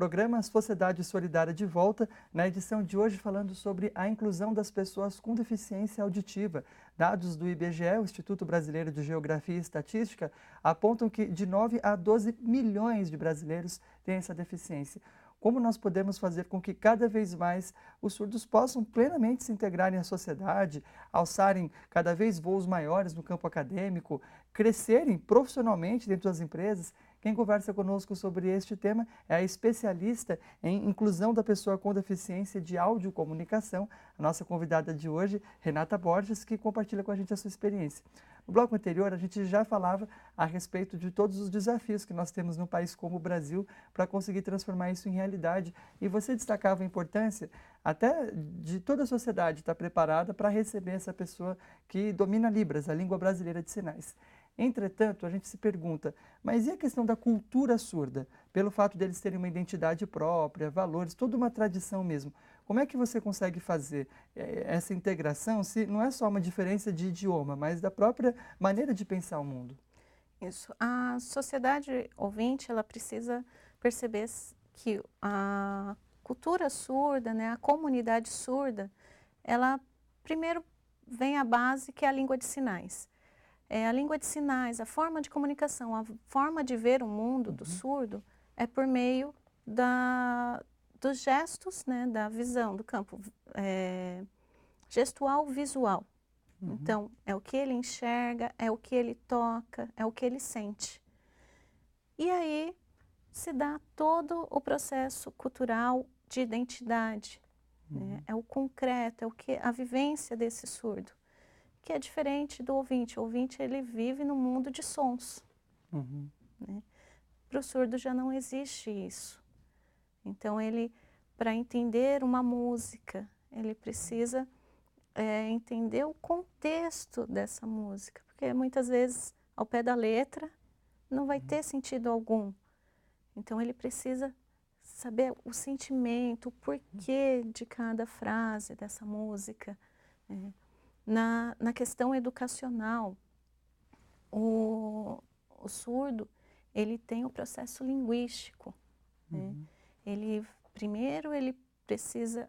Programa Sociedade Solidária de volta, na edição de hoje falando sobre a inclusão das pessoas com deficiência auditiva. Dados do IBGE, o Instituto Brasileiro de Geografia e Estatística, apontam que de 9 a 12 milhões de brasileiros têm essa deficiência. Como nós podemos fazer com que cada vez mais os surdos possam plenamente se integrarem à sociedade, alçarem cada vez voos maiores no campo acadêmico, crescerem profissionalmente dentro das empresas? Quem conversa conosco sobre este tema é a especialista em inclusão da pessoa com deficiência de audiocomunicação, a nossa convidada de hoje, Renata Borges, que compartilha com a gente a sua experiência. No bloco anterior, a gente já falava a respeito de todos os desafios que nós temos num país como o Brasil para conseguir transformar isso em realidade. E você destacava a importância até de toda a sociedade estar preparada para receber essa pessoa que domina Libras, a língua brasileira de sinais. Entretanto, a gente se pergunta, mas e a questão da cultura surda? Pelo fato deles terem uma identidade própria, valores, toda uma tradição mesmo. Como é que você consegue fazer essa integração se não é só uma diferença de idioma, mas da própria maneira de pensar o mundo? Isso. A sociedade ouvinte, ela precisa perceber que a cultura surda, né, a comunidade surda, ela primeiro vem a base que é a língua de sinais. A língua de sinais, a forma de comunicação, a forma de ver o mundo do surdo é por meio dos gestos, né, da visão, do campo gestual visual. Então, é o que ele enxerga, é o que ele toca, é o que ele sente. E aí se dá todo o processo cultural de identidade, né? É o concreto, é o que, a vivência desse surdo, que é diferente do ouvinte. O ouvinte, ele vive no mundo de sons. Né? Para o surdo já não existe isso. Então, ele, para entender uma música, ele precisa entender o contexto dessa música, porque muitas vezes, ao pé da letra, não vai ter sentido algum. Então, ele precisa saber o sentimento, o porquê de cada frase dessa música. Na questão educacional, o surdo, ele tem o processo linguístico. Né? Primeiro, ele precisa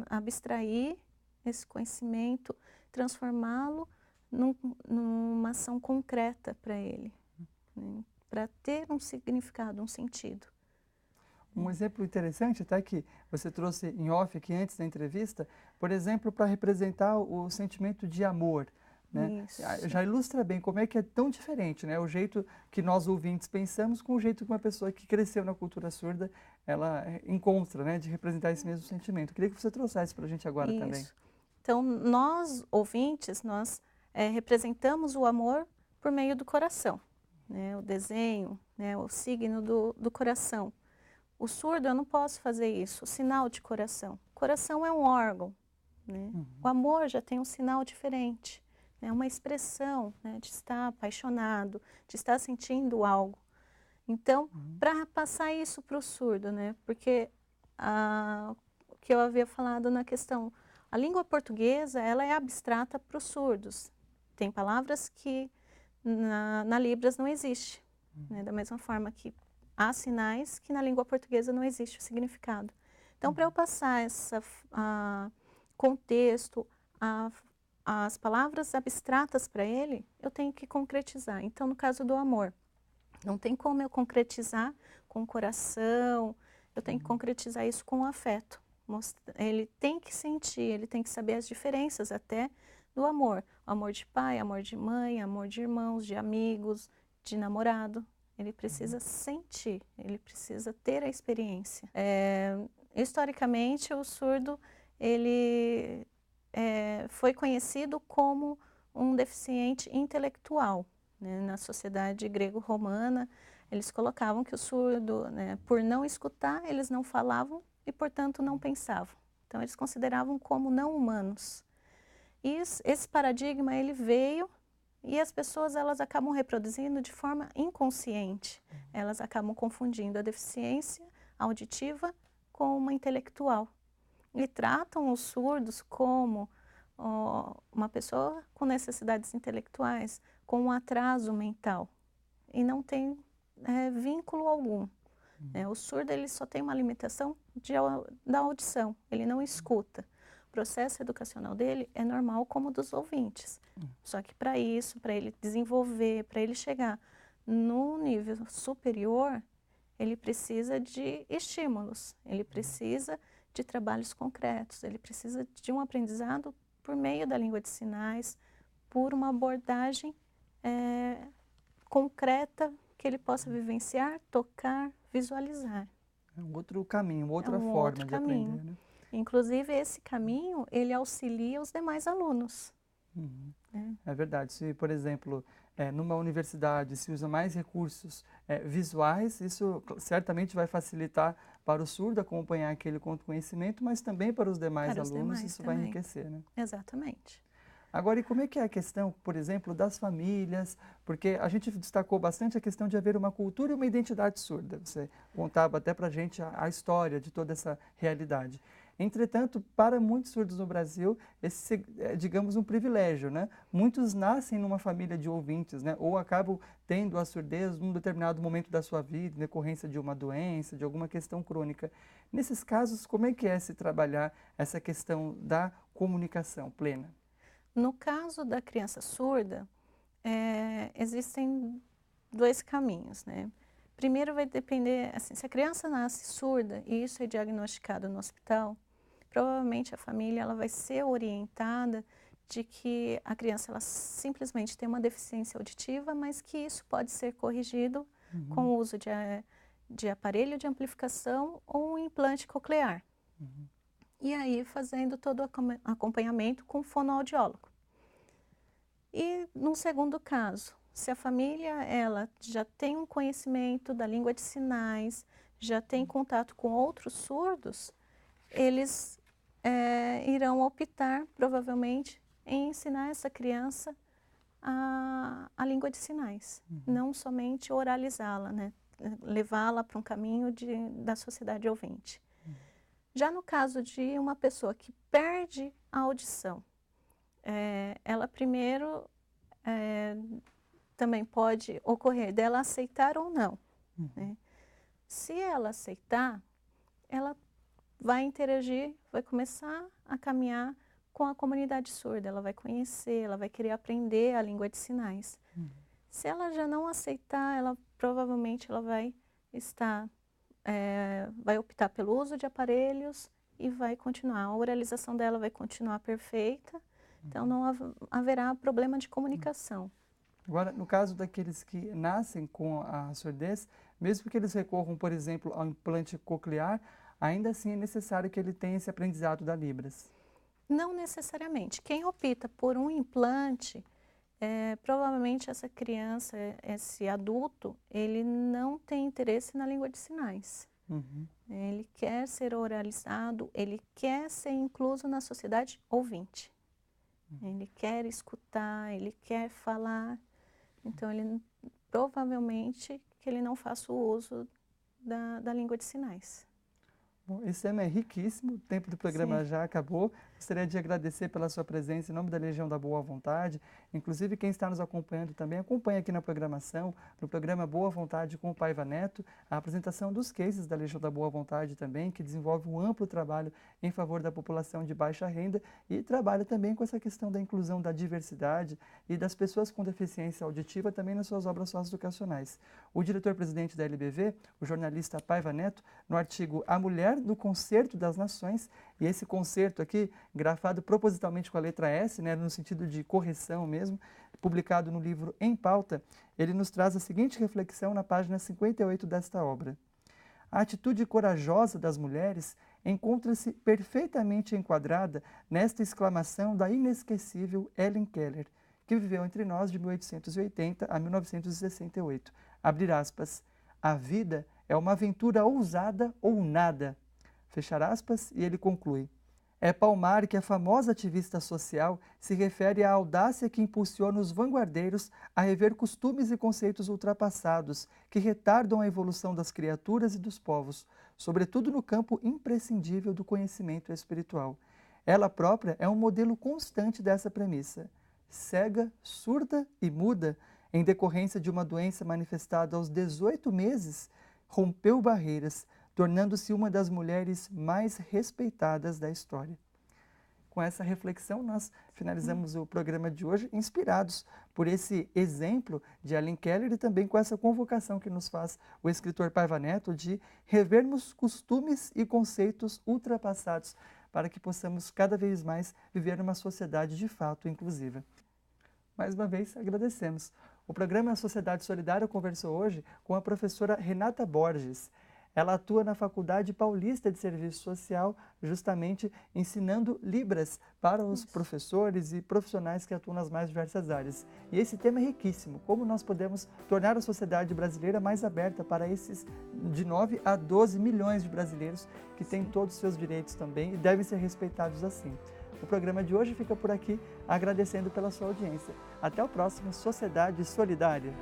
abstrair esse conhecimento, transformá-lo numa ação concreta para ele, né? Para ter um significado, um sentido. Um exemplo interessante até que você trouxe em off aqui antes da entrevista, por exemplo, para representar o sentimento de amor. Né? Isso. Já ilustra bem como é que é tão diferente, né? O jeito que nós ouvintes pensamos com o jeito que uma pessoa que cresceu na cultura surda, ela encontra, né? De representar esse mesmo sentimento. Queria que você trouxesse para a gente agora Isso. também. Então, nós, ouvintes, nós representamos o amor por meio do coração, né? O desenho, né? O signo do coração. O surdo, eu não posso fazer isso, o sinal de coração. Coração é um órgão, né? O amor já tem um sinal diferente, né? Uma expressão, né? De estar apaixonado, de estar sentindo algo. Então, para passar isso para o surdo, né? Porque o que eu havia falado na questão, a língua portuguesa, ela é abstrata para os surdos. Tem palavras que na Libras não existe, né? Da mesma forma que há sinais que na língua portuguesa não existe o significado. Então, para eu passar esse contexto, as palavras abstratas para ele, eu tenho que concretizar. Então, no caso do amor, não tem como eu concretizar com o coração, eu tenho que concretizar isso com o afeto. Ele tem que sentir, ele tem que saber as diferenças até do amor. O amor de pai, amor de mãe, amor de irmãos, de amigos, de namorado. Ele precisa sentir, ele precisa ter a experiência. Historicamente, o surdo, ele foi conhecido como um deficiente intelectual. Né? Na sociedade grego-romana, eles colocavam que o surdo, né, por não escutar, eles não falavam e, portanto, não pensavam. Então, eles consideravam como não humanos. E esse paradigma, ele veio e as pessoas, elas acabam reproduzindo de forma inconsciente. Elas acabam confundindo a deficiência auditiva com uma intelectual. E tratam os surdos como uma pessoa com necessidades intelectuais, com um atraso mental. E não tem vínculo algum. O surdo ele só tem uma limitação da audição, ele não escuta. O processo educacional dele é normal como o dos ouvintes. Só que para isso, para ele desenvolver, para ele chegar no nível superior, ele precisa de estímulos, ele precisa de trabalhos concretos, ele precisa de um aprendizado por meio da língua de sinais, por uma abordagem concreta que ele possa vivenciar, tocar, visualizar. É um outro caminho, outra um forma outro de caminho. aprender, né? Inclusive, esse caminho, ele auxilia os demais alunos. É verdade. Se, por exemplo, numa universidade se usa mais recursos visuais, isso certamente vai facilitar para o surdo acompanhar aquele conhecimento, mas também para os demais Para os alunos demais isso vai também. enriquecer, né? Exatamente. Agora, e como é que é a questão, por exemplo, das famílias? Porque a gente destacou bastante a questão de haver uma cultura e uma identidade surda. Você contava até para a gente a história de toda essa realidade. Entretanto, para muitos surdos no Brasil, esse é, digamos, um privilégio, né? Muitos nascem numa família de ouvintes, né? Ou acabam tendo a surdez num determinado momento da sua vida, em decorrência de uma doença, de alguma questão crônica. Nesses casos, como é que é se trabalhar essa questão da comunicação plena? No caso da criança surda, existem dois caminhos, né? Primeiro vai depender, assim, se a criança nasce surda e isso é diagnosticado no hospital, provavelmente a família ela vai ser orientada de que a criança ela simplesmente tem uma deficiência auditiva, mas que isso pode ser corrigido com o uso de aparelho de amplificação ou um implante coclear. E aí fazendo todo o acompanhamento com fonoaudiólogo. E num segundo caso, se a família ela já tem um conhecimento da língua de sinais, já tem contato com outros surdos, eles irão optar provavelmente em ensinar essa criança a língua de sinais, não somente oralizá-la, né? Levá-la para um caminho da sociedade ouvinte. Já no caso de uma pessoa que perde a audição, ela primeiro também pode ocorrer dela aceitar ou não. Né? Se ela aceitar, ela vai interagir, vai começar a caminhar com a comunidade surda, ela vai conhecer, ela vai querer aprender a língua de sinais. Se ela já não aceitar, ela provavelmente ela vai estar vai optar pelo uso de aparelhos e vai continuar. A oralização dela vai continuar perfeita, então não haverá problema de comunicação. Agora, no caso daqueles que nascem com a surdez, mesmo que eles recorram, por exemplo, ao implante coclear, ainda assim é necessário que ele tenha esse aprendizado da Libras. Não necessariamente. Quem opta por um implante, provavelmente essa criança, esse adulto, ele não tem interesse na língua de sinais. Ele quer ser oralizado, ele quer ser incluso na sociedade ouvinte. Ele quer escutar, ele quer falar. Então, ele provavelmente que ele não faça o uso da língua de sinais. Bom, esse tema é riquíssimo, o tempo do programa já acabou. Gostaria de agradecer pela sua presença em nome da Legião da Boa Vontade. Inclusive, quem está nos acompanhando também, acompanha aqui na programação, no programa Boa Vontade com o Paiva Neto, a apresentação dos cases da Legião da Boa Vontade também, que desenvolve um amplo trabalho em favor da população de baixa renda e trabalha também com essa questão da inclusão da diversidade e das pessoas com deficiência auditiva também nas suas obras socioeducacionais. O diretor-presidente da LBV, o jornalista Paiva Neto, no artigo A Mulher no Concerto das Nações, e esse concerto aqui, grafado propositalmente com a letra S, né, no sentido de correção mesmo, publicado no livro Em Pauta, ele nos traz a seguinte reflexão na página 58 desta obra. A atitude corajosa das mulheres encontra-se perfeitamente enquadrada nesta exclamação da inesquecível Helen Keller, que viveu entre nós de 1880 a 1968. Abrir aspas, a vida é uma aventura ousada ou nada. Fechar aspas, e ele conclui. É palmar que a famosa ativista social se refere à audácia que impulsiona os vanguardeiros a rever costumes e conceitos ultrapassados que retardam a evolução das criaturas e dos povos, sobretudo no campo imprescindível do conhecimento espiritual. Ela própria é um modelo constante dessa premissa. Cega, surda e muda, em decorrência de uma doença manifestada aos 18 meses, rompeu barreiras, tornando-se uma das mulheres mais respeitadas da história. Com essa reflexão, nós finalizamos o programa de hoje inspirados por esse exemplo de Helen Keller e também com essa convocação que nos faz o escritor Paiva Neto de revermos costumes e conceitos ultrapassados para que possamos cada vez mais viver numa sociedade de fato inclusiva. Mais uma vez, agradecemos. O programa Sociedade Solidária conversou hoje com a professora Renata Borges. Ela atua na Faculdade Paulista de Serviço Social, justamente ensinando Libras para os professores e profissionais que atuam nas mais diversas áreas. E esse tema é riquíssimo, como nós podemos tornar a sociedade brasileira mais aberta para esses de 9 a 12 milhões de brasileiros que têm todos os seus direitos também e devem ser respeitados assim. O programa de hoje fica por aqui, agradecendo pela sua audiência. Até o próximo Sociedade Solidária.